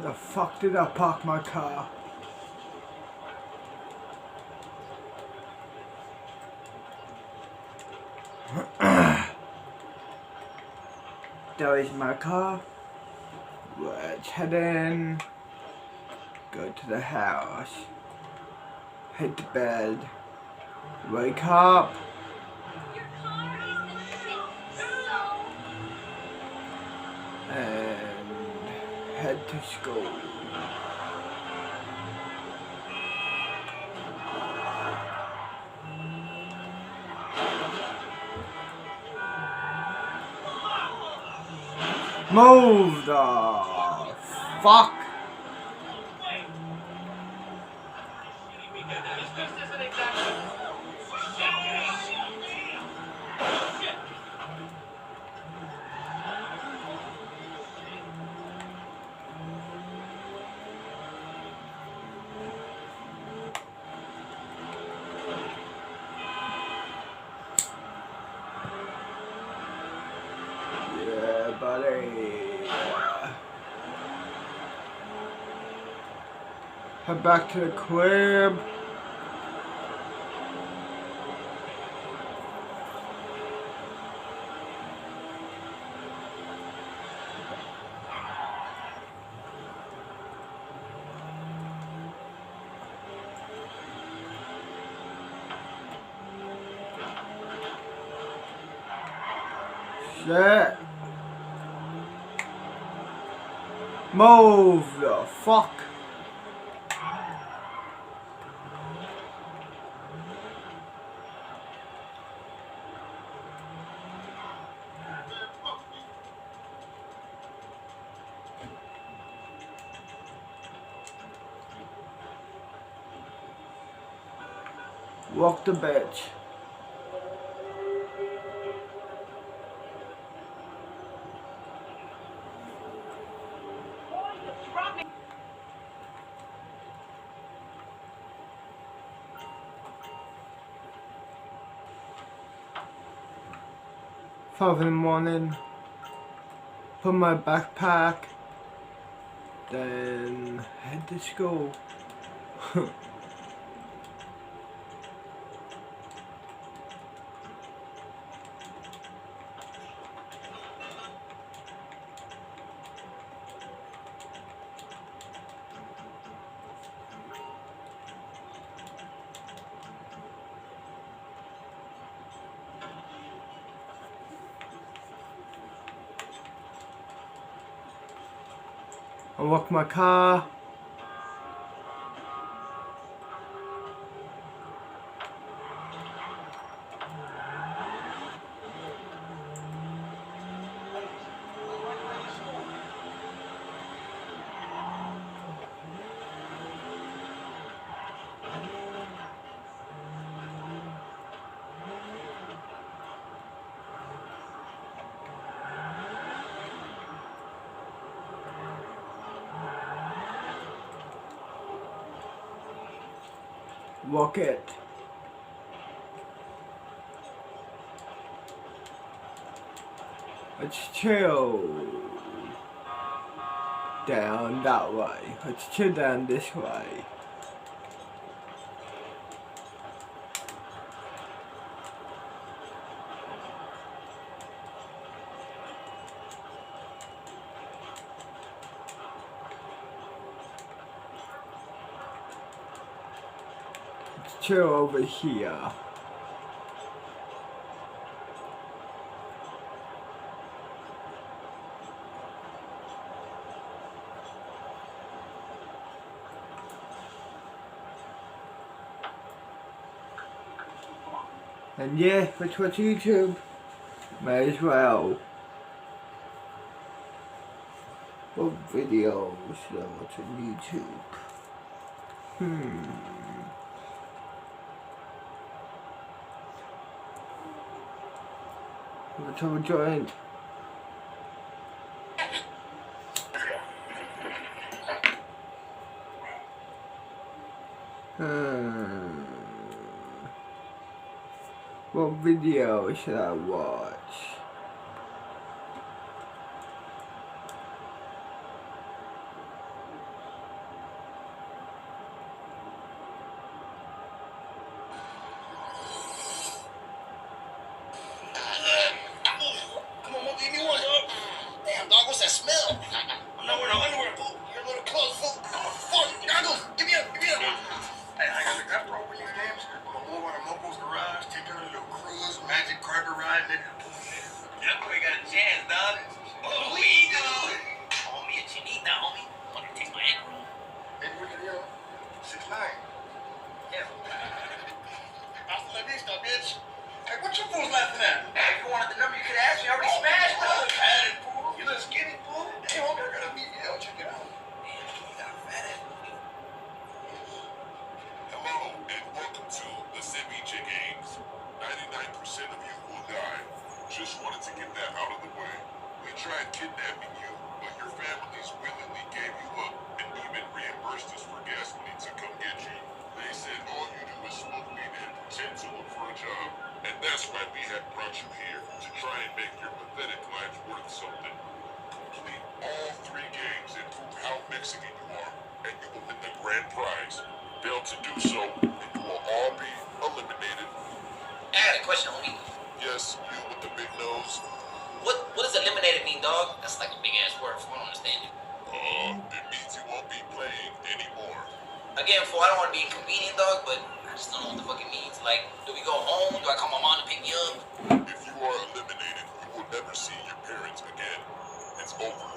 the fuck did I park my car? There is my car. Let's head in. Go to the house. Head to bed. Wake up. And head to school. Move the fuck. Yeah, buddy. Head back to the crib. Shit. Move the fuck. Walk the bitch. Five in the morning. Put my backpack. Then head to school. Unlock my car. Walk it. Let's chill. Down that way. Let's chill down this way. Chill over here. And yeah, let's watch YouTube. May as well. What videos should I watch on YouTube? Let's have a joint. What video should I watch? bitch. Hey, what you fools laughing at? Hey, if you wanted the number, you could ask me. I already smashed it. I had it, fool. You look skinny, fool. Hey, homie, I gotta meet you. Check it out. Man, you got a fat ass booty. Hello, and welcome to the Ceviche Games. 99% of you will die. Just wanted to get that out of the way. We tried kidnapping you, but your families willingly gave you up and even reimbursed us for gas money to come get you. They said all you do is smoke weed and pretend to look for a job. And that's why we have brought you here, to try and make your pathetic lives worth something. Complete all 3 games and prove how Mexican you are, and you will win the grand prize. Fail to do so, and you will all be eliminated. I had a question, homie. Yes, you with the big nose. What does eliminated mean, dog? That's like a big ass word, fool. I don't understand it. It means you won't be playing anymore. Again, fool, I don't want to be inconvenient, dog, but I just don't know what the fuck it means. Like, do we go home? Do I call my mom to pick me up? If you are eliminated, you will never see your parents again. It's over.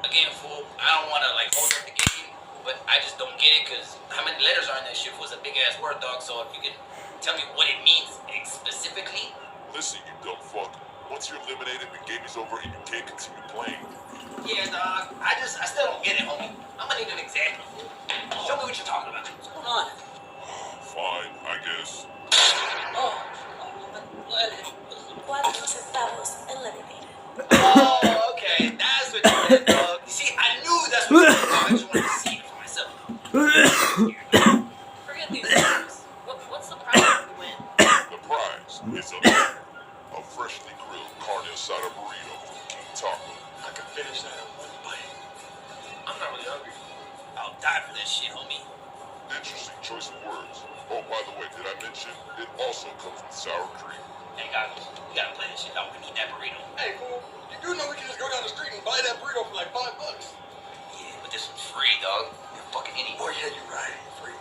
Again, fool, I don't want to, like, hold up the game, but I just don't get it, because how many letters are in that shit? Was a big ass word, dog, so if you could tell me what it means specifically. Listen, you dumb fuck. Once you're eliminated, the game is over and you can't continue playing. Yeah, dog, I still don't get it, homie. I'm gonna need an example. Show me what you're talking about. What's going on? Fine, I guess. Cuatro estamos eliminated. Oh, okay, that's what you meant, dog. You see, I knew that's what you meant, dog. I just wanted to see it for myself. Forget these numbers. What's the prize if we win? The prize is a freshly grilled carne asada burrito from King Taco. I can finish that in 1 bite. I'm not really hungry. I'll die for this shit, homie. Interesting choice of words. Oh, by the way, did I mention it also comes with sour cream? Hey, goggles, we gotta play this shit out. We need that burrito. Hey, fool, you do know we can just go down the street and buy that burrito for like $5. Yeah, but this one's free, dog. You're fucking idiot. Oh, yeah, you're right. Free.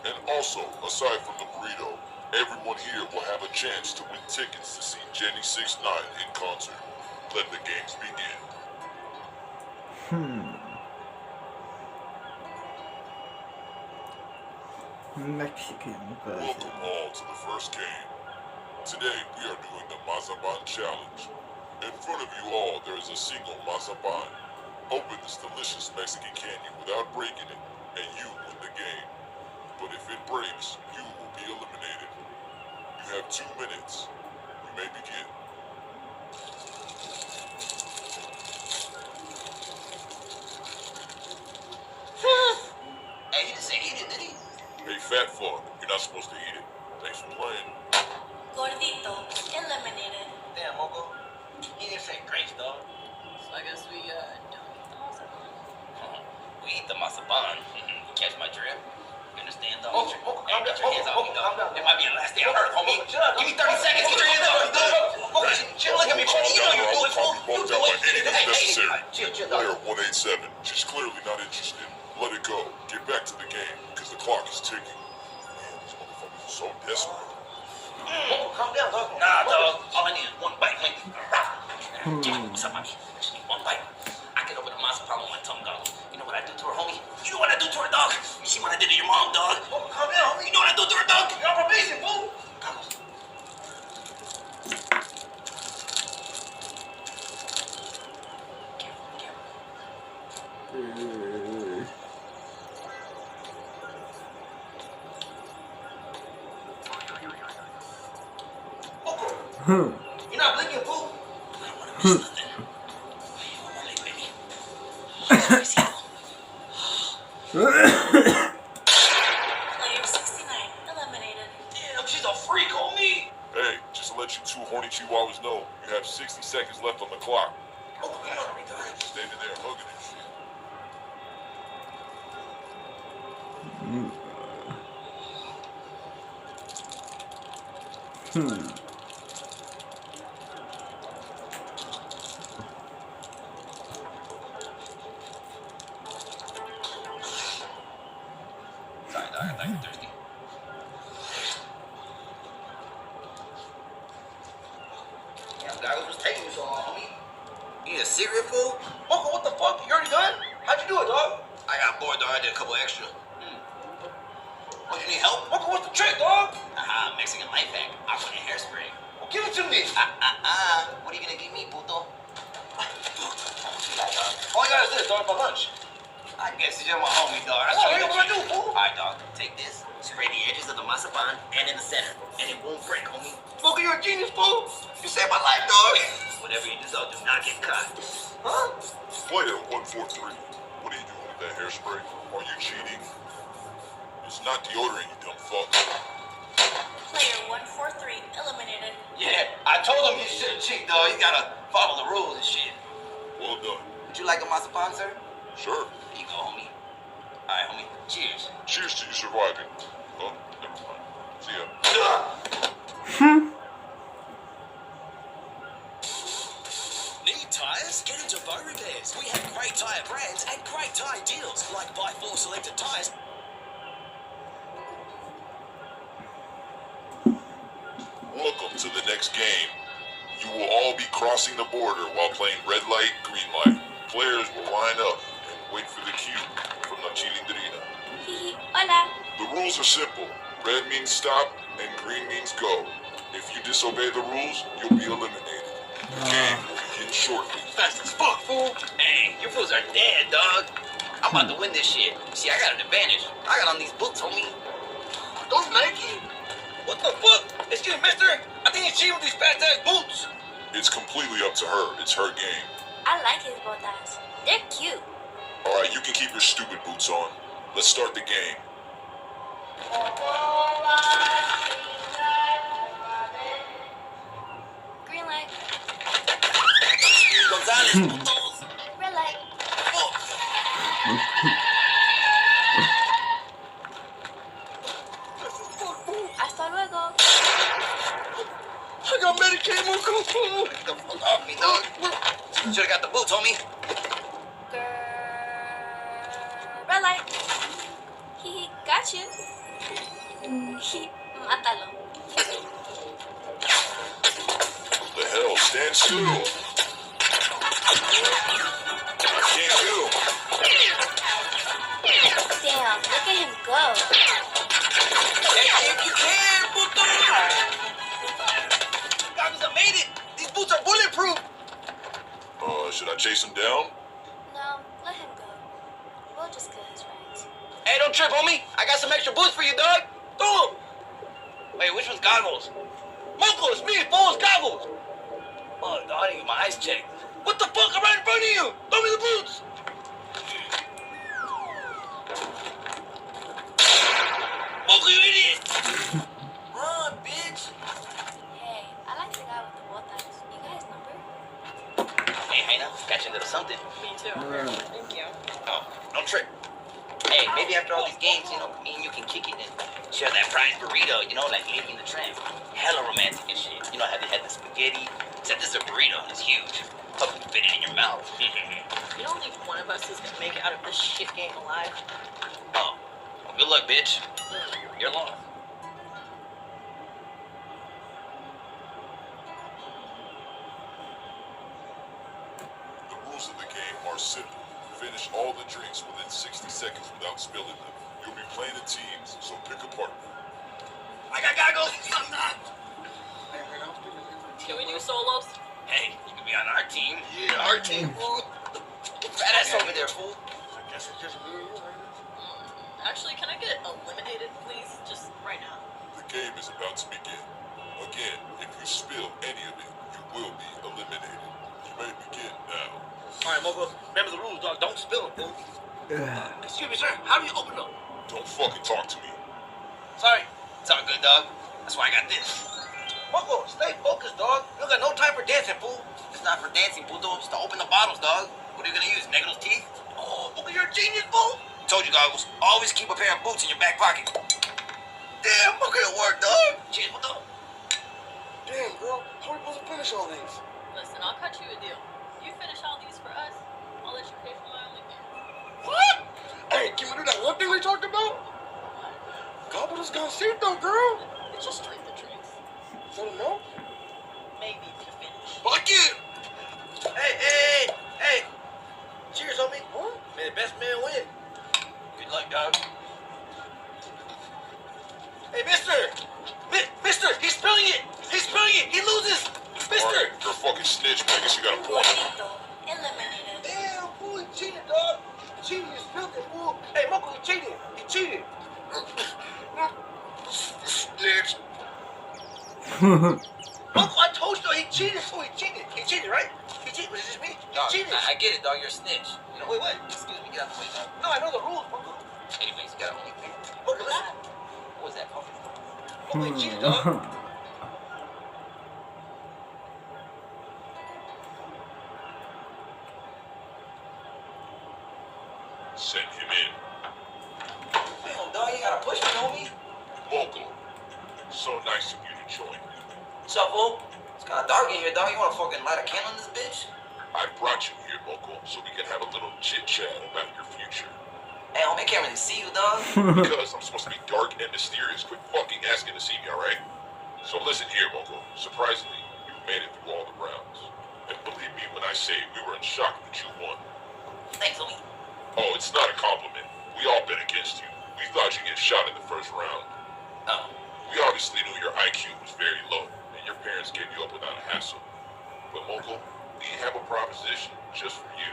And also, aside from the burrito, everyone here will have a chance to win tickets to see Jenny 6ix9ine in concert. Let the games begin. Mexican version. Welcome all to the first game. Today we are doing the Mazaban Challenge. In front of you all there is a single Mazaban. Open this delicious Mexican candy without breaking it, and you win the game. But if it breaks, you will be eliminated. You have 2 minutes. You may begin. Hey, he didn't say eat it, did he? Hey fat fuck, you're not supposed to eat it. Thanks for playing. Gordito eliminated. Damn, Mogo. He didn't say grace, dog. So I guess we don't eat the mazapan. We eat the masaban. Catch my drift? You understand, dog? Mogo, Hey, get your hands out, calm down. It might be the last day on earth, homie. Mogo, chill out. Give me 30 seconds. Get your hands out, dog. Mogo, chill. Look at me, buddy. You know you're doing, fool. Calm down by any means necessary. Chill, Player dog. 187, she's clearly not interested. Let it go. Get back to the game, because the clock is ticking. Man, these motherfuckers are so desperate. Mogo, calm down, dog. Nah, dog. All I need is 1 bite, homie. Give me something. I just need 1 bite. I can open the masapan with my tongue, dog. You know what I do to her, homie? You know what I do to her, dog? You see what I did to your mom, dog? Mogo, calm down, homie. You know what I do to her, dog? You're on probation, fool. Goggles. Mogo, you're not blinking, fool. I don't want to miss nothing. One more leg, baby. Player 69 eliminated. Damn, she's a freak, homie. Hey, just to let you 2 horny chihuahuas know, you have 60 seconds left on the clock. Oh, come on, me, dog. Standing there hugging and shit. Sorry, dog. I thought you were thirsty. Damn, Goggles was taking you so long, homie. You need a cigarette, fool? Mogo, what the fuck? You already done? How'd you do it, dog? I got bored, dog. I did a couple extra. Oh, you need help? Mogo, what's the trick, dog? Aha, Mexican life hack. I put in hairspray. to me. What are you gonna give me, puto? All I got is this, dog, for lunch. I guess you're my homie, dog. Oh, nigga, what I do, fool? Alright, dog. Take this, spray the edges of the masapan and in the center, and it won't break, homie. Mocha, you're a genius, fool. You saved my life, dog. Whatever you do, dog, do not get caught. Huh? Player 143. What are you doing with that hairspray? Are you cheating? It's not deodorant, you dumb fuck. Player 143 eliminated. Yeah, I told him he shouldn't cheat, dog. You gotta follow the rules and shit. Well done. Would you like a masapan, sir? Sure. Here you go, homie. Alright, homie. Cheers. Cheers to you surviving. Oh, never mind. See ya. Need tyres? Get into Bow Repairs. We have great tyre brands and great tyre deals, like buy 4 selected tyres. Welcome to the next game. You will all be crossing the border while playing red light, green light. Players will line up and wait for the cue from the Chilindrina. Hihi, hola. The rules are simple. Red means stop and green means go. If you disobey the rules, you'll be eliminated. The game will begin shortly. Fast as fuck, fool. Hey, your fools are dead, dog. I'm about to win this shit. See, I got an advantage. I got on these boots, homie. Those Nike? What the fuck? Excuse me, mister. I think he's cheating with these fat-ass boots. It's completely up to her. It's her game. I like his botas. They're cute. Alright, you can keep your stupid boots on. Let's start the game. Green light. Gonzalez, putos. Red light. Hasta luego. I got Medicaid, Mocha, fool. Get the fuck off me, dog. Should've got the boots, homie. Red light. He got you. He mátalo. The hell? Stand still. I can't do. Damn, look at him go. Hey, if you can, puto. Goggles, I made it. These boots are bulletproof. Should I chase him down? No, let him go. We'll just kill his friends. Hey, don't trip, homie. I got some extra boots for you, dog. Throw 'em. Wait, which one's goggles? Moco, it's me, fool's goggles. Oh, dog, I didn't get my eyes checked. What the fuck? I'm right in front of you. Throw me the boots. Moco, you idiot. Run, bitch. Hey, I like the guy with the botas. You guys number? Hey, Heina, got you a little something. Me too. Thank you. Oh, don't trip. Hey, maybe after all these games, you know, me and you can kick it and share that prize burrito, you know, like Lady in the Tramp. Hella romantic and shit. You know how they had the spaghetti? Except this is a burrito and it's huge. Hope you can fit it in your mouth. You don't think one of us is gonna make it out of this shit game alive? Oh, well, good luck, bitch. You're lost. The rules of the game are simple. Finish all the drinks within 60 seconds without spilling them. You'll be playing in teams, so pick a partner. I got goggles. I'm not. Can we do solos? Hey, you can be on our team. Yeah, our team, fool. Fat ass over there, fool. I guess it's just me and you, right? Actually, can I get eliminated, please? Just right now. The game is about to begin. Again, if you spill any of it, you will be eliminated. You may begin now. All right, Moco. Remember the rules, dog. Don't spill them, fool. Excuse me, sir. How do you open them? Don't fucking talk to me. Sorry. It's all good, dog. That's why I got this. Moco, stay focused, dog. You don't got no time for dancing, fool. It's not for dancing, puto. It's to open the bottles, dog. What are you gonna use? Negato's teeth? Oh, Moco, you're a genius, fool. I told you, Goggles. Always keep a pair of boots in your back pocket. Damn, Moco, it worked, dog. Cheers, puto. Damn, girl. How are we supposed to finish all these? Listen, I'll cut you a deal. You finish all these for us, I'll let you pay for my OnlyFans. What? Hey, can we do that one thing we talked about? Gobble this gancito, girl. It's just drink the drinks. Is that a no? Maybe to finish. Fuck it. Hey. Cheers, homie. What? May the best man win. Good luck, dog. Hey, mister! Mister, he's spilling it! He loses! Uncle, I told you he cheated. So he cheated. He cheated, right? He cheated. But it's just me. He cheated. I get it, dog. You're a snitch. You know, wait, what? Excuse me, get out the way, dog. No, I know the rules, Uncle. Anyways, you got a homie. Uncle, listen. What was that, Puffy? Uncle, he cheated, dog. Send him in. Damn, dog, you gotta push me, homie. Mogul, so nice of you to join me. What's up, fool? It's kind of dark in here, dog. You wanna fucking light a candle in this bitch? I brought you here, Mogul, so we can have a little chit-chat about your future. Hey, homie, I can't really see you, dog. Because I'm supposed to be dark and mysterious. Quit fucking asking to see me, alright? So listen here, Mogul. Surprisingly, you've made it through all the rounds. And believe me when I say we were in shock that you won. Thanks, homie. Oh, it's not a compliment. We all bet against you. We thought you'd get shot in the first round. Oh. We obviously knew your IQ was very low, and your parents gave you up without a hassle. But Mogul, we have a proposition just for you.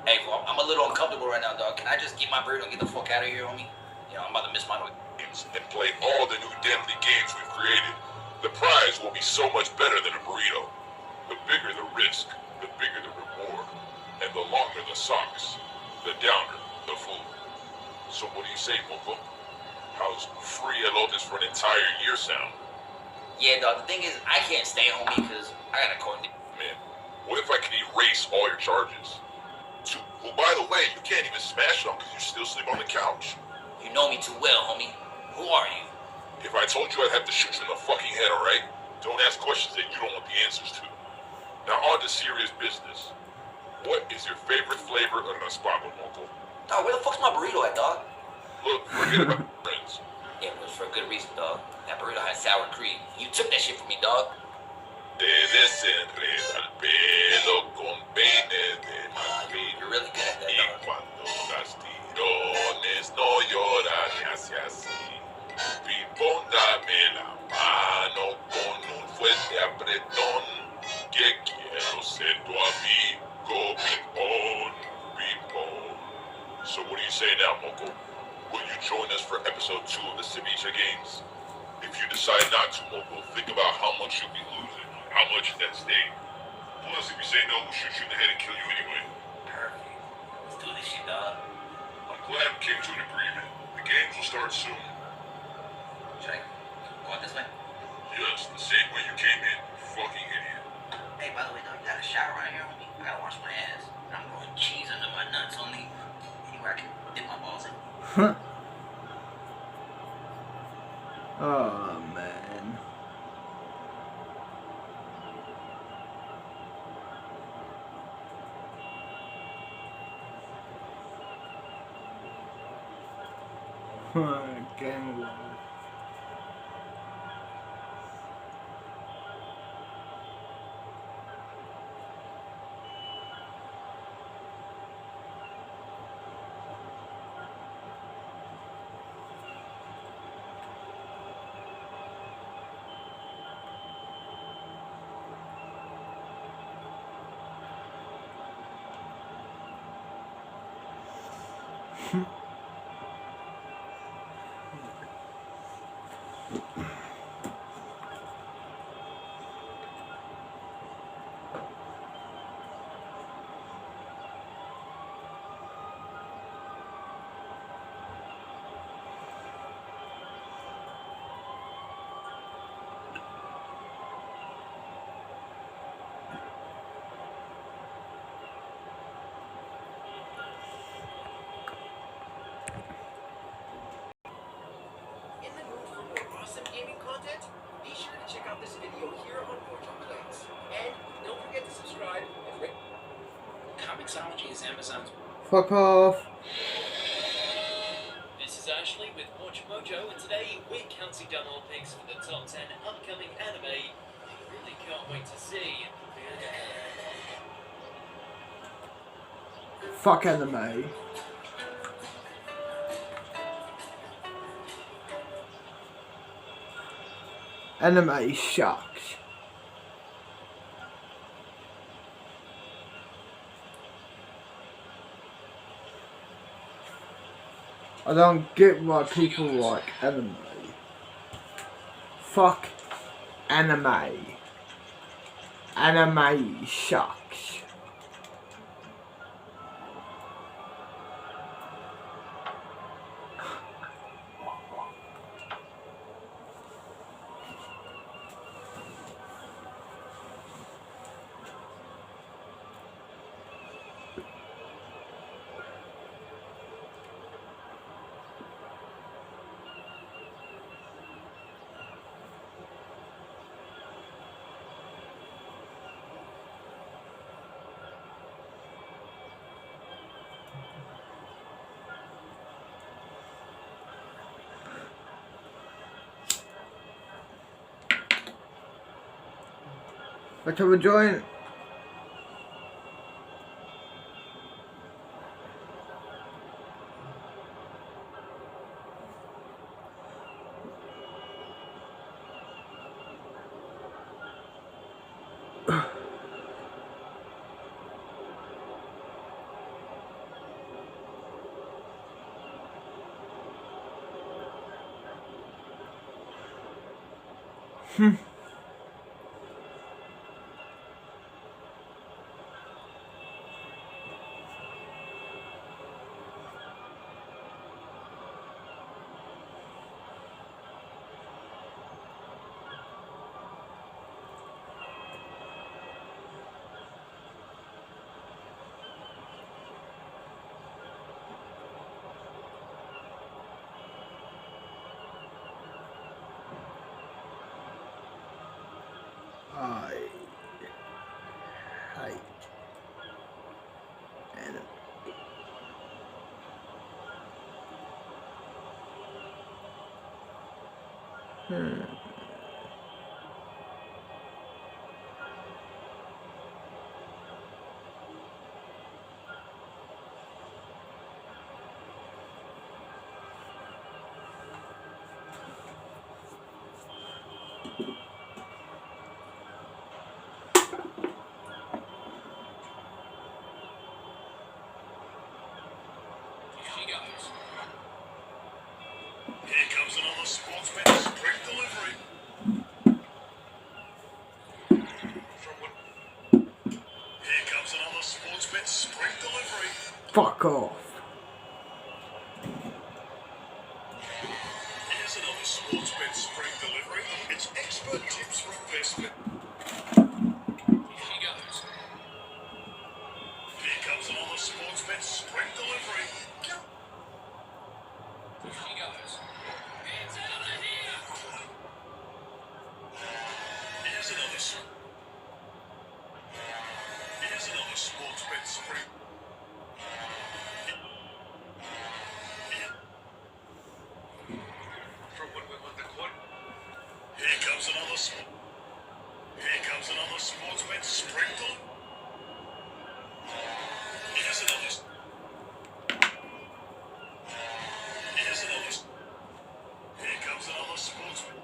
Hey, fool, I'm a little uncomfortable right now, dog. Can I just get my burrito and get the fuck out of here, homie? You know, I'm about to miss my noise. And play all the new deadly games we've created. The prize will be so much better than a burrito. The bigger the risk, the bigger the reward. And the longer the socks, the downer the food. So what do you say, Mogul? How's free elotes for an entire year sound? Yeah, dog, the thing is, I can't stay, homie, because I got a court date. Man, what if I can erase all your charges? Well, by the way, you can't even smash them because you still sleep on the couch. You know me too well, homie. Who are you? If I told you, I'd have to shoot you in the fucking head, alright? Don't ask questions that you don't want the answers to. Now on to serious business. What is your favorite flavor of raspado, Mogul? Dog, where the fuck's my burrito at, dog? Look, forget about friends. Yeah, it was for a good reason, dog. That burrito had sour cream. You took that shit from me, dog. Te desenreda el pelo con peines de marfil. You're really good at that, Y dog. cuando las tirones no lloran y hace así. Pipón, dame la mano con un fuerte apretón. Que quiero ser tu amigo, Pipón, Pipón. So what do you say now, Mogul? Will you join us for episode 2 of the Ceviche Games? If you decide not to, Mogul, think about how much you'll be losing. How much is at stake? Plus, if you say no, we'll shoot you in the head and kill you anyway. Perfect. Let's do this shit, dog. I'm glad we came to an agreement. The games will start soon. Should I go out this way? Yes, the same way you came in, you fucking idiot. Hey, by the way, dog, you got a shower right here, homie? I gotta wash my ass. And I'm going cheese under my nuts, homie. Anywhere I can dip my balls in. Oh, man. Again. In the mood for more awesome gaming content? Be sure to check out this video here on Portal Plays. And don't forget to subscribe and rate. Comixology is Amazon's. Fuck off. This is Ashley with Watch Mojo, and today we're counting down our picks for the top 10 upcoming anime you really can't wait to see. Fuck anime. Anime sucks. I don't get why people like anime. Fuck anime. Anime sucks. What are we doing? I hate anime. She goes. Here comes another sportsman spring delivery. From what? Here comes another sportsman spring delivery. Fuck off. Here's another sportsman spring delivery. It's expert tips for investment. Here she goes. Here comes another sportsman spring delivery. Here she goes. It's out of here. Here's another. Here's another sportsman spring. From when we won the court. Here comes another. Here comes another sportsman spring delivery. Here's another. Here's another. Here comes another sportsman.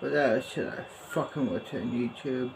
What else should I fucking watch on YouTube?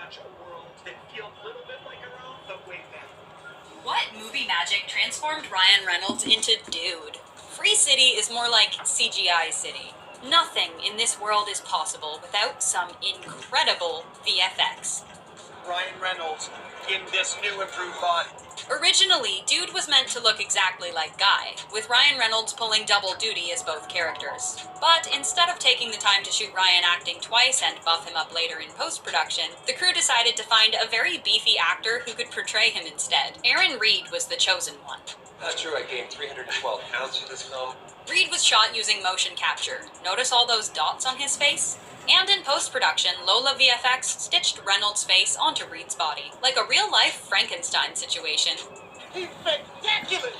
touch a world that feels a little bit like our own, but way better. What movie magic transformed Ryan Reynolds into Dude? Free City is more like CGI City. Nothing in this world is possible without some incredible VFX. Ryan Reynolds in this new improved body. Originally, Dude was meant to look exactly like Guy, with Ryan Reynolds pulling double duty as both characters. But instead of taking the time to shoot Ryan acting twice and buff him up later in post-production, the crew decided to find a very beefy actor who could portray him instead. Aaron Reed was the chosen one. That's true, I gained 312 pounds for this film. Reed was shot using motion capture. Notice all those dots on his face? And in post-production, Lola VFX stitched Reynolds' face onto Reed's body, like a real-life Frankenstein situation. He's spectacular!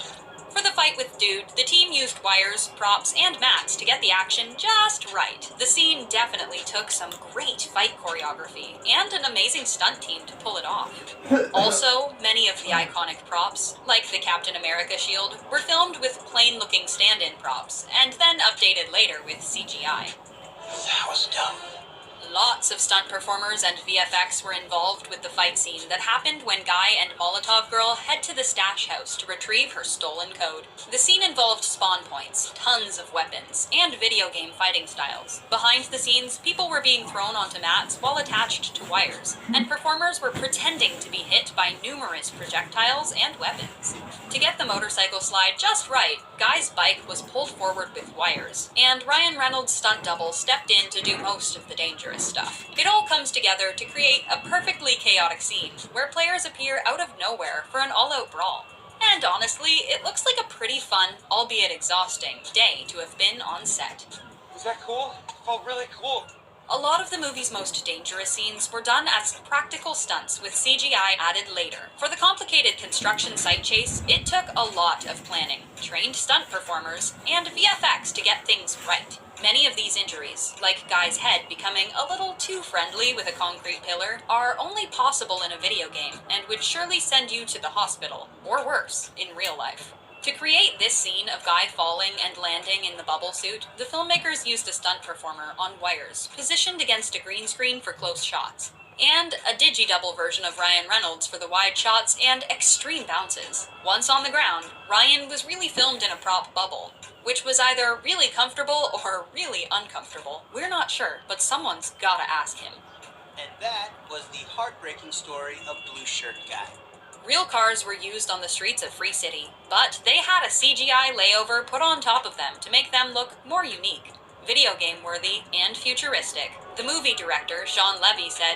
For the fight with Dude, the team used wires, props, and mats to get the action just right. The scene definitely took some great fight choreography, and an amazing stunt team to pull it off. Also, many of the iconic props, like the Captain America shield, were filmed with plain-looking stand-in props, and then updated later with CGI. That was dumb. Lots of stunt performers and VFX were involved with the fight scene that happened when Guy and Molotov Girl head to the stash house to retrieve her stolen code. The scene involved spawn points, tons of weapons, and video game fighting styles. Behind the scenes, people were being thrown onto mats while attached to wires, and performers were pretending to be hit by numerous projectiles and weapons. To get the motorcycle slide just right, Guy's bike was pulled forward with wires, and Ryan Reynolds' stunt double stepped in to do most of the dangerous stuff. It all comes together to create a perfectly chaotic scene, where players appear out of nowhere for an all-out brawl. And honestly, it looks like a pretty fun, albeit exhausting, day to have been on set. Was that cool? It felt really cool. A lot of the movie's most dangerous scenes were done as practical stunts with CGI added later. For the complicated construction site chase, it took a lot of planning, trained stunt performers, and VFX to get things right. Many of these injuries, like Guy's head becoming a little too friendly with a concrete pillar, are only possible in a video game and would surely send you to the hospital, or worse, in real life. To create this scene of Guy falling and landing in the bubble suit, the filmmakers used a stunt performer on wires, positioned against a green screen for close shots, and a digi-double version of Ryan Reynolds for the wide shots and extreme bounces. Once on the ground, Ryan was really filmed in a prop bubble, which was either really comfortable or really uncomfortable. We're not sure, but someone's gotta ask him. And that was the heartbreaking story of Blue Shirt Guy. Real cars were used on the streets of Free City, but they had a CGI layover put on top of them to make them look more unique, video game worthy, and futuristic. The movie director, Sean Levy, said,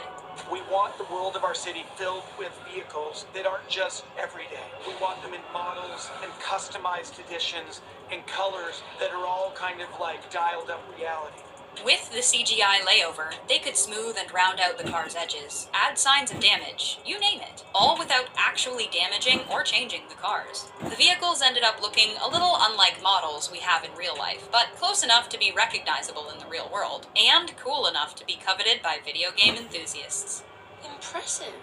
We want the world of our city filled with vehicles that aren't just everyday. We want them in models and customized editions and colors that are all kind of like dialed up reality. With the CGI layover, they could smooth and round out the car's edges, add signs of damage, you name it, all without actually damaging or changing the cars. The vehicles ended up looking a little unlike models we have in real life, but close enough to be recognizable in the real world, and cool enough to be coveted by video game enthusiasts. Impressive.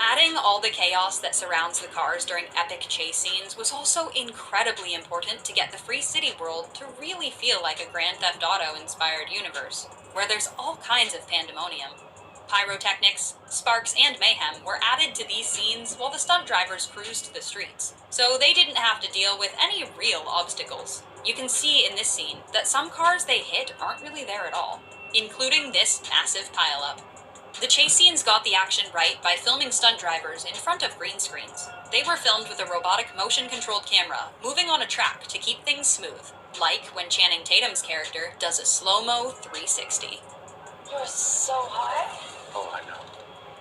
Adding all the chaos that surrounds the cars during epic chase scenes was also incredibly important to get the Free City world to really feel like a Grand Theft Auto-inspired universe, where there's all kinds of pandemonium. Pyrotechnics, sparks, and mayhem were added to these scenes while the stunt drivers cruised the streets, so they didn't have to deal with any real obstacles. You can see in this scene that some cars they hit aren't really there at all, including this massive pileup. The chase scenes got the action right by filming stunt drivers in front of green screens. They were filmed with a robotic motion-controlled camera, moving on a track to keep things smooth, like when Channing Tatum's character does a slow-mo 360. You're so hot. Oh, I know.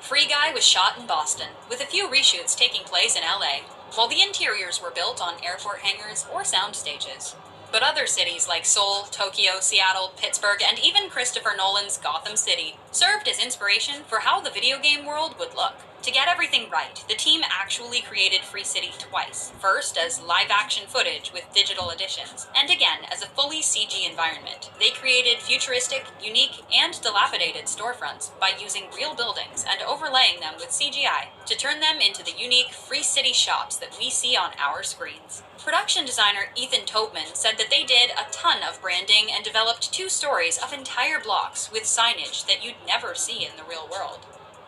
Free Guy was shot in Boston, with a few reshoots taking place in LA, while the interiors were built on airport hangars or sound stages. But other cities like Seoul, Tokyo, Seattle, Pittsburgh, and even Christopher Nolan's Gotham City served as inspiration for how the video game world would look. To get everything right, the team actually created Free City twice. First as live-action footage with digital additions, and again as a fully CG environment. They created futuristic, unique, and dilapidated storefronts by using real buildings and overlaying them with CGI to turn them into the unique Free City shops that we see on our screens. Production designer Ethan Topman said that they did a ton of branding and developed 2 stories of entire blocks with signage that you'd never see in the real world.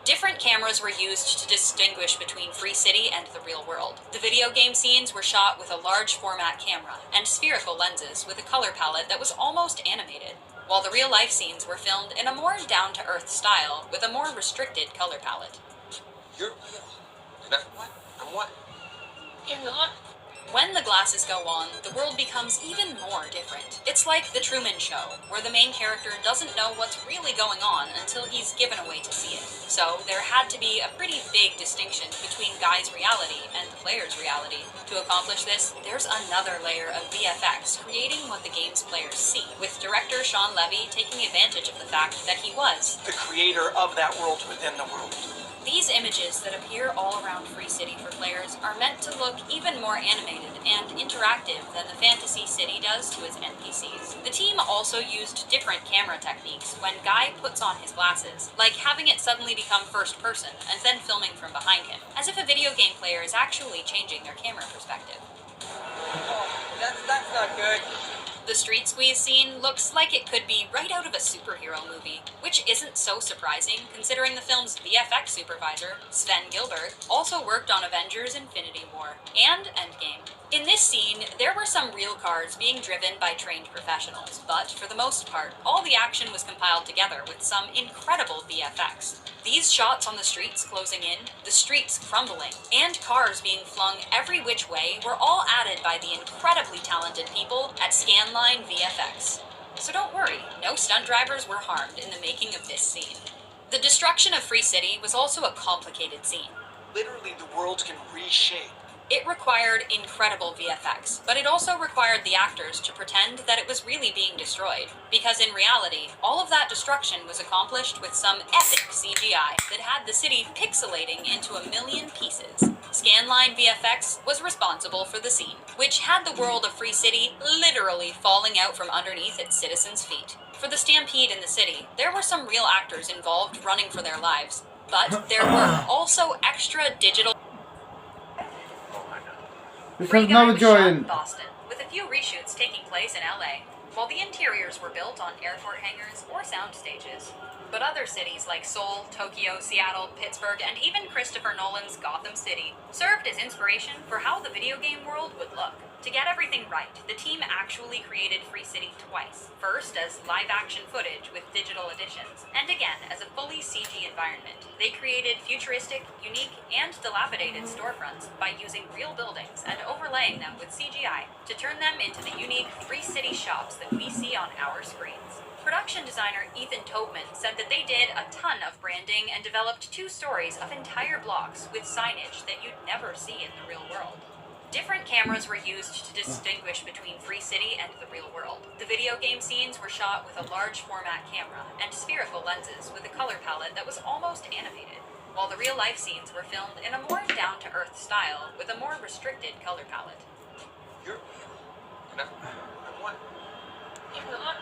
Different cameras were used to distinguish between Free City and the real world. The video game scenes were shot with a large format camera and spherical lenses with a color palette that was almost animated, while the real life scenes were filmed in a more down-to-earth style with a more restricted color palette. You're real. And I'm what? You're not. When the glasses go on, the world becomes even more different. It's like The Truman Show, where the main character doesn't know what's really going on until he's given a way to see it. So there had to be a pretty big distinction between Guy's reality and the player's reality. To accomplish this, there's another layer of VFX creating what the game's players see, with director Sean Levy taking advantage of the fact that he was The creator of that world within the world. These images that appear all around Free City for players are meant to look even more animated and interactive than the Fantasy City does to its NPCs. The team also used different camera techniques when Guy puts on his glasses, like having it suddenly become first person and then filming from behind him, as if a video game player is actually changing their camera perspective. That's not good. The street squeeze scene looks like it could be right out of a superhero movie, which isn't so surprising considering the film's VFX supervisor, Sven Gilberg, also worked on Avengers Infinity War and Endgame. In this scene, there were some real cars being driven by trained professionals, but for the most part, all the action was compiled together with some incredible VFX. These shots on the streets closing in, the streets crumbling, and cars being flung every which way were all added by the incredibly talented people at Scanline VFX. So don't worry, no stunt drivers were harmed in the making of this scene. The destruction of Free City was also a complicated scene. Literally, the world can reshape. It required incredible VFX, but it also required the actors to pretend that it was really being destroyed, because in reality, all of that destruction was accomplished with some epic CGI that had the city pixelating into a million pieces. Scanline VFX was responsible for the scene, which had the world of Free City literally falling out from underneath its citizens' feet. For the stampede in the city, there were some real actors involved running for their lives, but there were also extra digital Because Free Guy now was shot in join. Boston, with a few reshoots taking place in LA, while the interiors were built on airport hangars or sound stages. But other cities like Seoul, Tokyo, Seattle, Pittsburgh, and even Christopher Nolan's Gotham City served as inspiration for how the video game world would look. To get everything right, the team actually created Free City twice. First as live-action footage with digital additions, and again as a fully CG environment. They created futuristic, unique, and dilapidated storefronts by using real buildings and overlaying them with CGI to turn them into the unique Free City shops that we see on our screens. Production designer Ethan Tobman said that they did a ton of branding and developed 2 stories of entire blocks with signage that you'd never see in the real world. Different cameras were used to distinguish between Free City and the real world. The video game scenes were shot with a large format camera and spherical lenses with a color palette that was almost animated, while the real life scenes were filmed in a more down-to-earth style with a more restricted color palette. You're real. And I'm what? You're not.